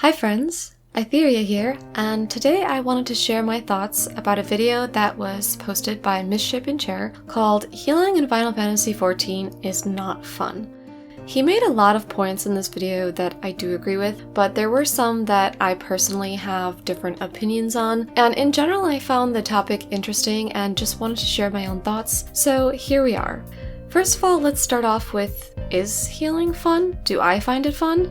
Hi friends, Aglaia here, and today I wanted to share my thoughts about a video that was posted by Misshapen Chair called Healing in Final Fantasy XIV is Not Fun. He made a lot of points in this video that I do agree with, but there were some that I personally have different opinions on, and in general I found the topic interesting and just wanted to share my own thoughts, so here we are. First of all, let's start off with, is healing fun? Do I find it fun?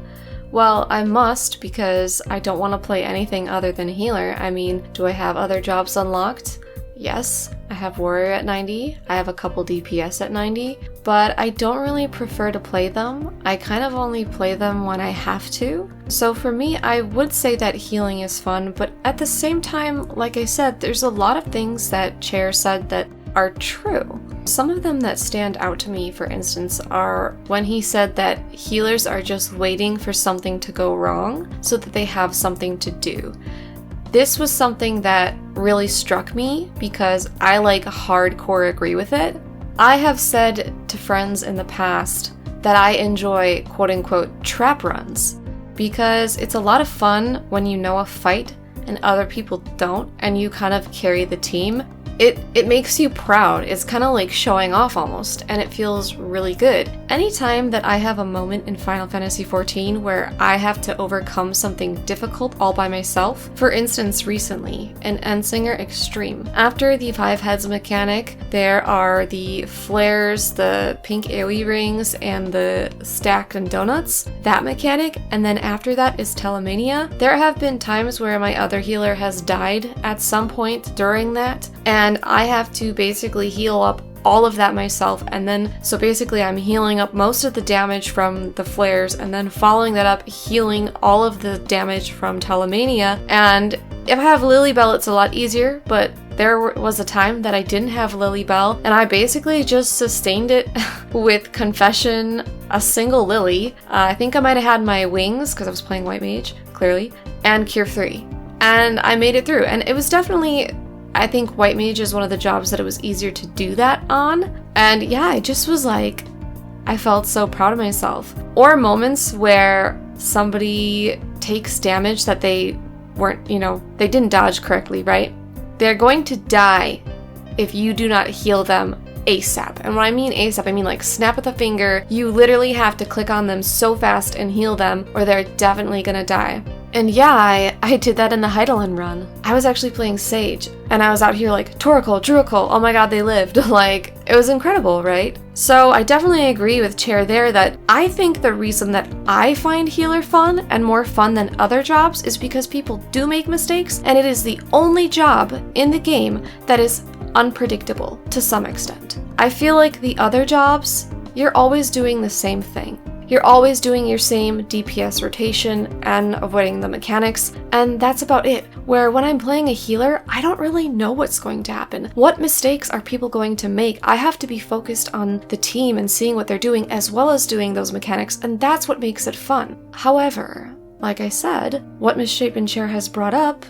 Well, I must, because I don't want to play anything other than healer. I mean, do I have other jobs unlocked? Yes, I have warrior at 90, I have a couple DPS at 90, but I don't really prefer to play them. I kind of only play them when I have to. So for me, I would say that healing is fun, but at the same time, like I said, there's a lot of things that Chair said that are true. Some of them that stand out to me, for instance, are when he said that healers are just waiting for something to go wrong so that they have something to do. This was something that really struck me because I hardcore agree with it. I have said to friends in the past that I enjoy quote-unquote trap runs because it's a lot of fun when you know a fight and other people don't and you kind of carry the team. It makes you proud. It's kind of like showing off almost, and it feels really good. Anytime that I have a moment in Final Fantasy XIV where I have to overcome something difficult all by myself, for instance recently, in Endsinger Extreme, after the 5 heads mechanic, there are the flares, the pink AoE rings, and the stack and donuts, that mechanic, and then after that is Telemania. There have been times where my other healer has died at some point during that, and I have to basically heal up all of that myself, and then so basically I'm healing up most of the damage from the flares and then following that up healing all of the damage from Telemania. And if I have Lilybell it's a lot easier, but there was a time that I didn't have Lilybell and I basically just sustained it with Confession, a single Lily. I think I might have had my wings because I was playing White Mage, clearly, and Cure 3. And I made it through, and it was definitely, I think White Mage is one of the jobs that it was easier to do that on. And yeah, I just was like, I felt so proud of myself. Or moments where somebody takes damage that they weren't, they didn't dodge correctly, right? They're going to die if you do not heal them ASAP. And when I mean ASAP, I mean like snap of the finger. You literally have to click on them so fast and heal them or they're definitely gonna die. And yeah, I did that in the Heidelin run. I was actually playing Sage, and I was out here like, Torikoal, Druikoal, oh my god, they lived. Like, it was incredible, right? So I definitely agree with Chair there that I think the reason that I find healer fun and more fun than other jobs is because people do make mistakes, and it is the only job in the game that is unpredictable to some extent. I feel like the other jobs, you're always doing the same thing. You're always doing your same DPS rotation and avoiding the mechanics, and that's about it. Where when I'm playing a healer, I don't really know what's going to happen. What mistakes are people going to make? I have to be focused on the team and seeing what they're doing as well as doing those mechanics, and that's what makes it fun. However, like I said, what Misshapen Chair has brought up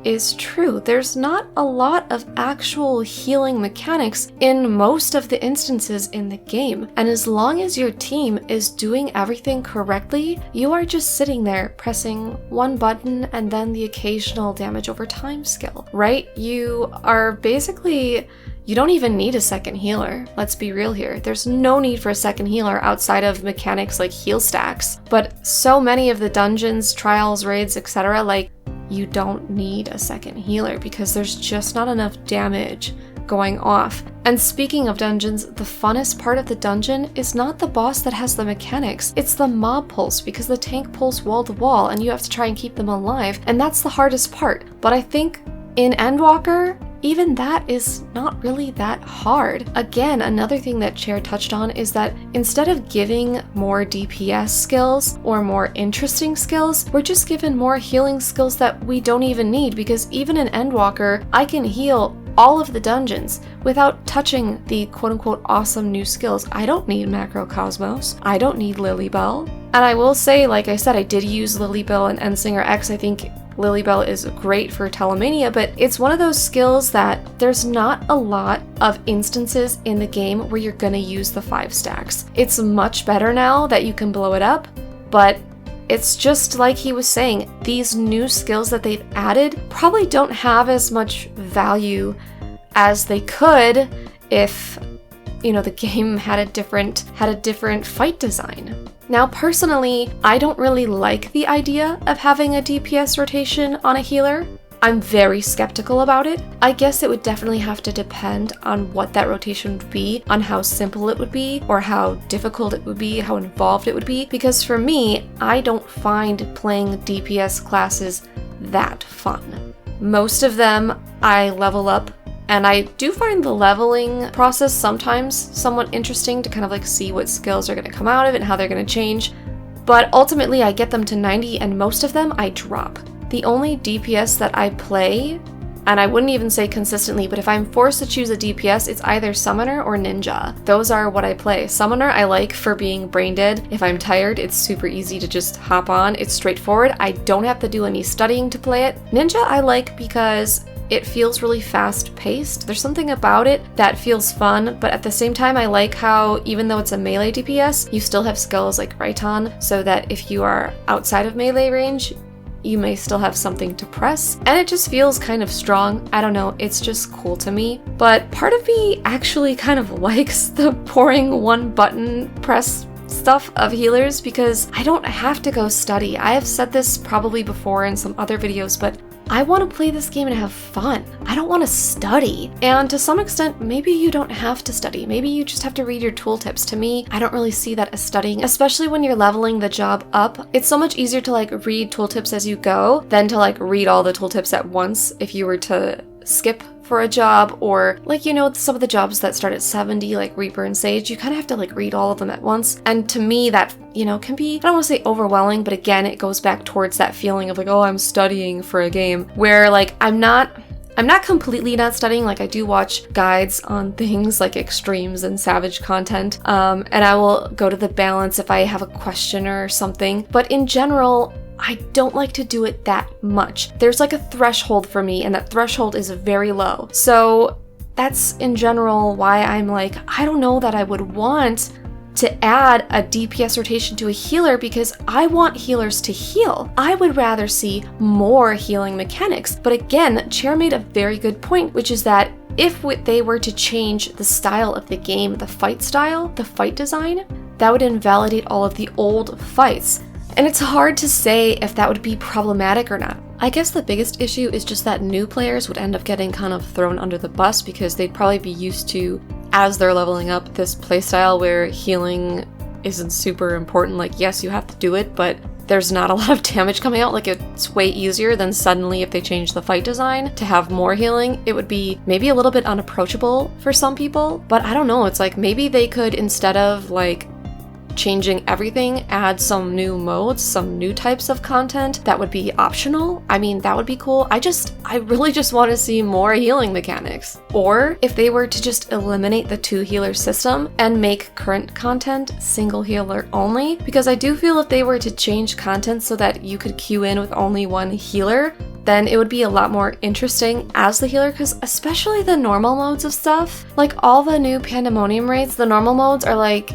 is true. There's not a lot of actual healing mechanics in most of the instances in the game. And as long as your team is doing everything correctly, you are just sitting there pressing one button and then the occasional damage over time skill, right? You are basically, you don't even need a second healer. Let's be real here. There's no need for a second healer outside of mechanics like heal stacks. But so many of the dungeons, trials, raids, etc., you don't need a second healer because there's just not enough damage going off. And speaking of dungeons, the funnest part of the dungeon is not the boss that has the mechanics, it's the mob pulse, because the tank pulls wall to wall and you have to try and keep them alive, and that's the hardest part. But I think in Endwalker, even that is not really that hard. Again, another thing that Chair touched on is that instead of giving more DPS skills or more interesting skills, we're just given more healing skills that we don't even need, because even in Endwalker, I can heal all of the dungeons without touching the quote-unquote awesome new skills. I don't need Macrocosmos. I don't need Lilybell. And I will say, like I said, I did use Lilybell in Endsinger X. I think Lilybell is great for Telemania, but it's one of those skills that there's not a lot of instances in the game where you're gonna use the 5 stacks. It's much better now that you can blow it up, but it's just like he was saying, these new skills that they've added probably don't have as much value as they could if, you know, the game had a different fight design. Now, personally, I don't really like the idea of having a DPS rotation on a healer. I'm very skeptical about it. I guess it would definitely have to depend on what that rotation would be, on how simple it would be, or how difficult it would be, how involved it would be, because for me, I don't find playing DPS classes that fun. Most of them I level up, and I do find the leveling process sometimes somewhat interesting to kind of like see what skills are going to come out of it and how they're going to change, but ultimately I get them to 90 and most of them I drop. The only DPS that I play, and I wouldn't even say consistently, but if I'm forced to choose a DPS, it's either Summoner or Ninja. Those are what I play. Summoner I like for being brain dead. If I'm tired, it's super easy to just hop on. It's straightforward. I don't have to do any studying to play it. Ninja I like because it feels really fast-paced. There's something about it that feels fun, but at the same time I like how even though it's a melee DPS, you still have skills like Raiton, so that if you are outside of melee range, you may still have something to press, and it just feels kind of strong. I don't know, it's just cool to me. But part of me actually kind of likes the boring one button press stuff of healers because I don't have to go study. I have said this probably before in some other videos, but I want to play this game and have fun. I don't want to study. And to some extent, maybe you don't have to study. Maybe you just have to read your tooltips. To me, I don't really see that as studying, especially when you're leveling the job up. It's so much easier to like read tooltips as you go than to like read all the tooltips at once if you were to skip for a job, or like, you know, some of the jobs that start at 70, like Reaper and Sage, you kind of have to like read all of them at once. And to me, that, you know, can be, I don't want to say overwhelming, but again, it goes back towards that feeling of like, oh, I'm studying for a game, where like I'm not completely not studying. Like I do watch guides on things like extremes and savage content, and I will go to the balance if I have a question or something. But in general, I don't like to do it that much. There's like a threshold for me, and that threshold is very low. So that's in general why I'm like, I don't know that I would want to add a DPS rotation to a healer because I want healers to heal. I would rather see more healing mechanics. But again, Chair made a very good point, which is that if they were to change the style of the game, the fight style, the fight design, that would invalidate all of the old fights. And it's hard to say if that would be problematic or not. I guess the biggest issue is just that new players would end up getting kind of thrown under the bus because they'd probably be used to, as they're leveling up, this playstyle where healing isn't super important. Like, yes, you have to do it, but there's not a lot of damage coming out. Like, it's way easier than suddenly if they change the fight design to have more healing. It would be maybe a little bit unapproachable for some people, but I don't know. It's like maybe they could, instead of like changing everything, add some new modes, some new types of content that would be optional. I mean, that would be cool. I really just want to see more healing mechanics. Or if they were to just eliminate the 2 healer system and make current content single healer only, because I do feel if they were to change content so that you could queue in with only 1 healer, then it would be a lot more interesting as the healer, because especially the normal modes of stuff, like all the new Pandemonium raids, the normal modes are like,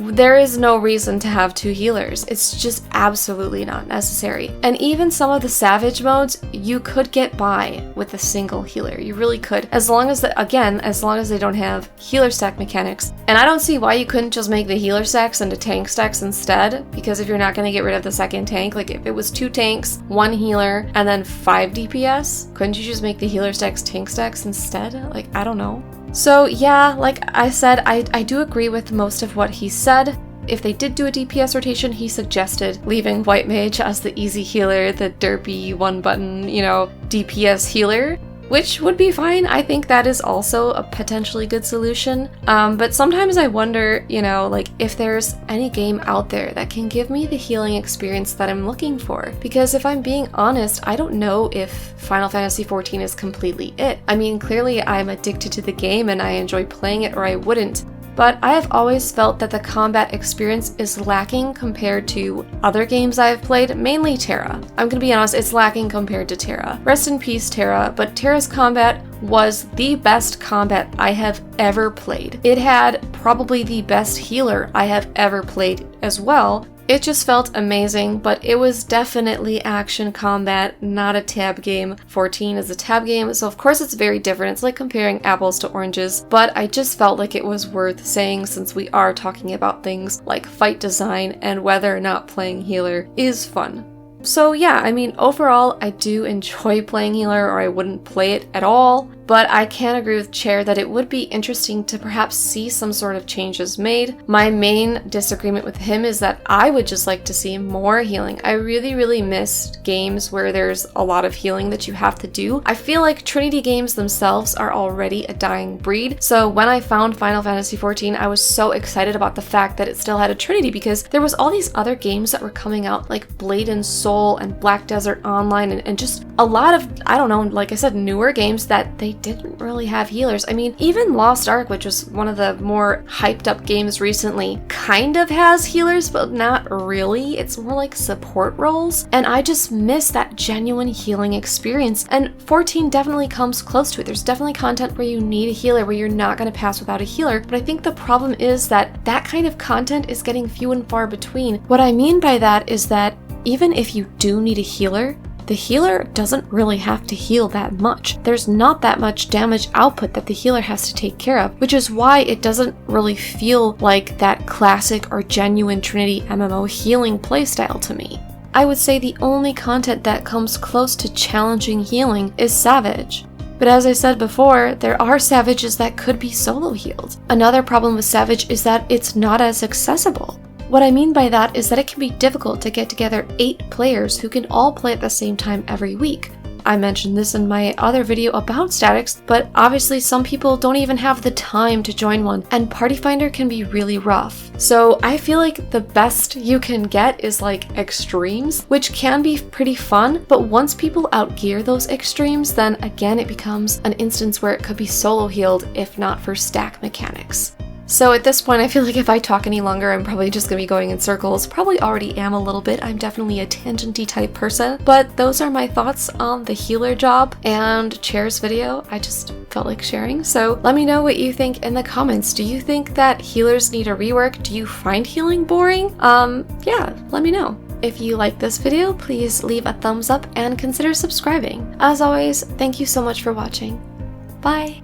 there is no reason to have 2 healers. It's just absolutely not necessary. And even some of the Savage modes, you could get by with a single healer. You really could. As long as they don't have healer stack mechanics. And I don't see why you couldn't just make the healer stacks into tank stacks instead, because if you're not going to get rid of the second tank, like if it was 2 tanks, 1 healer, and then 5 DPS, couldn't you just make the healer stacks tank stacks instead? Like, I don't know. So yeah, like I said, I do agree with most of what he said. If they did do a DPS rotation, he suggested leaving White Mage as the easy healer, the derpy one button, you know, DPS healer, which would be fine. I think that is also a potentially good solution. But sometimes I wonder, you know, like if there's any game out there that can give me the healing experience that I'm looking for. Because if I'm being honest, I don't know if Final Fantasy XIV is completely it. I mean, clearly I'm addicted to the game and I enjoy playing it, or I wouldn't. But I have always felt that the combat experience is lacking compared to other games I have played, mainly Terra. I'm gonna be honest, it's lacking compared to Terra. Rest in peace, Terra, but Terra's combat was the best combat I have ever played. It had probably the best healer I have ever played as well, It just felt amazing, but it was definitely action combat, not a tab game. 14 is a tab game, so of course it's very different. It's like comparing apples to oranges, but I just felt like it was worth saying since we are talking about things like fight design and whether or not playing healer is fun. So yeah, I mean, overall, I do enjoy playing healer, or I wouldn't play it at all, but I can agree with Chair that it would be interesting to perhaps see some sort of changes made. My main disagreement with him is that I would just like to see more healing. I really missed games where there's a lot of healing that you have to do. I feel like Trinity games themselves are already a dying breed, so when I found Final Fantasy XIV, I was so excited about the fact that it still had a Trinity because there was all these other games that were coming out like Blade and Soul and Black Desert Online and just a lot of, I don't know, like I said, newer games that they didn't really have healers. I mean, even Lost Ark, which was one of the more hyped up games recently, kind of has healers, but not really. It's more like support roles, and I just miss that genuine healing experience, and 14 definitely comes close to it. There's definitely content where you need a healer, where you're not going to pass without a healer, but I think the problem is that that kind of content is getting few and far between. What I mean by that is that even if you do need a healer, the healer doesn't really have to heal that much. There's not that much damage output that the healer has to take care of, which is why it doesn't really feel like that classic or genuine Trinity MMO healing playstyle to me. I would say the only content that comes close to challenging healing is Savage. But as I said before, there are Savages that could be solo healed. Another problem with Savage is that it's not as accessible. What I mean by that is that it can be difficult to get together 8 players who can all play at the same time every week. I mentioned this in my other video about statics, but obviously some people don't even have the time to join one, and Party Finder can be really rough. So I feel like the best you can get is like extremes, which can be pretty fun, but once people outgear those extremes, then again it becomes an instance where it could be solo healed if not for stack mechanics. So at this point, I feel like if I talk any longer, I'm probably just gonna be going in circles. Probably already am a little bit. I'm definitely a tangenty type person, but those are my thoughts on the healer job and Chair's video. I just felt like sharing. So let me know what you think in the comments. Do you think that healers need a rework? Do you find healing boring? Yeah, let me know. If you like this video, please leave a thumbs up and consider subscribing. As always, thank you so much for watching. Bye!